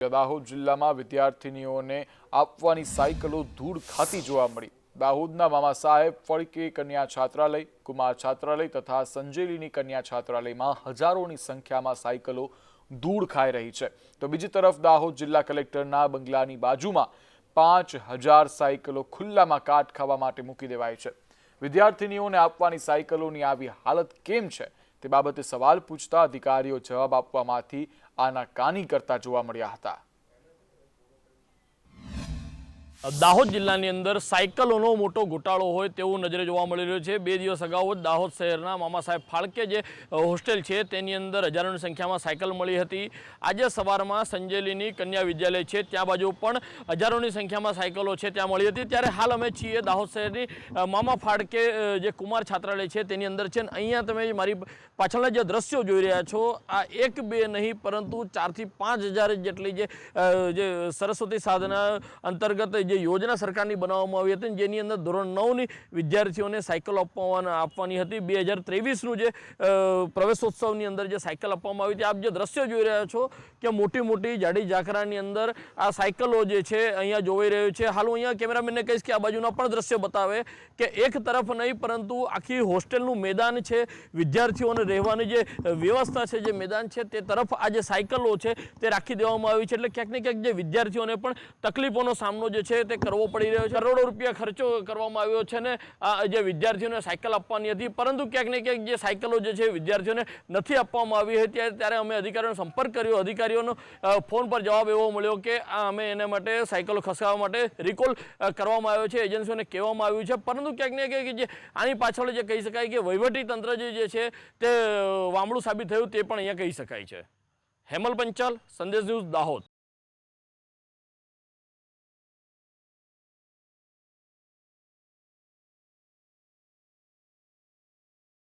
દાહોદ જિલ્લામાં વિદ્યાર્થીનીઓને આપવાની સાયકલો ધૂળ ખાતી જોવા મળી। દાહોદના મામા સાહેબ ફળકે કન્યા છાત્રાલય, કુમાર છાત્રાલય તથા સંજેલીની કન્યા છાત્રાલયમાં હજારોની સંખ્યામાં સાયકલો ધૂળ ખાઈ રહી છે। તો બીજી તરફ દાહોદ જિલ્લા કલેક્ટરના બંગલાની બાજુમાં 5000 સાયકલો ખુલ્લામાં કાટ ખાવા માટે મૂકી દેવાઈ છે। વિદ્યાર્થીનીઓને આપવાની સાયકલોની આવી હાલત કેમ છે તે બાબતે સવાલ પૂછતા અધિકારીઓ જવાબ આપવામાંથી આનાકાની કરતા જોવા મળ્યા હતા। દાહોદ જિલ્લાની અંદર સાયકલોનો મોટો ઘોટાળો હોય તેવું નજરે જોવા મળી રહ્યું છે। 2 દિવસ અગાઉ દાહોદ શહેરના મામા સાહેબ ફાળકે જે હોસ્ટેલ છે તેની અંદર હજારોની સંખ્યામાં સાયકલ મળી હતી। આજે સવારમાં સંજેલીની કન્યા વિદ્યાલય છે ત્યાં બાજુ પણ હજારોની સંખ્યામાં સાયકલો છે ત્યાં મળી હતી। ત્યારે હાલ અમે છીએ દાહોદ શહેરની મામા ફાળકે જે કુમાર છાત્રાલય છે તેની અંદર છે। અહીંયા તમે મારી પાછળના જે દ્રશ્યો જોઈ રહ્યા છો આ 1-2 નહીં પરંતુ 4 થી 5000 જેટલી જે સરસ્વતી સાધના અંતર્ગત જે યોજના સરકારની બનાવવામાં આવી હતી જેની અંદર ધોરણ 9ની વિદ્યાર્થીઓને સાયકલ આપવાની હતી। 2023નું જે પ્રવેશોત્સવની અંદર જે સાયકલ આપવામાં આવી હતી આપ જે દ્રશ્યો જોઈ રહ્યા છો કે મોટી મોટી જાડી ઝાકરાની અંદર આ સાયકલો જે છે અહીંયા જોવાઈ રહ્યું છે। હાલ હું અહીંયા કેમેરામેનને કહીશ કે આ બાજુના પણ દ્રશ્યો બતાવે કે એક તરફ નહીં પરંતુ આખી હોસ્ટેલનું મેદાન છે, વિદ્યાર્થીઓને રહેવાની જે વ્યવસ્થા છે જે મેદાન છે તે તરફ આ જે સાયકલો છે તે રાખી દેવામાં આવી છે। એટલે ક્યાંક ને ક્યાંક જે વિદ્યાર્થીઓને પણ તકલીફોનો સામનો જે છે તે કરવો પડી રહ્યો છે। કરોડો રૂપિયા ખર્ચો કરવામાં આવ્યો છે ને જે વિદ્યાર્થીઓને સાયકલ આપવાની હતી પરંતુ ક્યાંક ને ક્યાંક જે સાયકલો જે છે વિદ્યાર્થીઓને નથી આપવામાં આવી હતી। ત્યારે અમે અધિકારીઓનો સંપર્ક કર્યો, અધિકારીઓનો ફોન પર જવાબ એવો મળ્યો કે અમે એના માટે સાયકલો ખસકાવવા માટે રિકોલ કરવામાં આવ્યો છે, એજન્સીઓને કહેવામાં આવ્યું છે। પરંતુ ક્યાંક ને ક્યાંક જે આની પાછળ જે કહી શકાય કે વહીવટી તંત્ર જે છે તે વામળું સાબિત થયું તે પણ અહીંયા કહી શકાય છે। હેમલ પંચાલ, સંદેશ ન્યૂઝ, દાહોદ।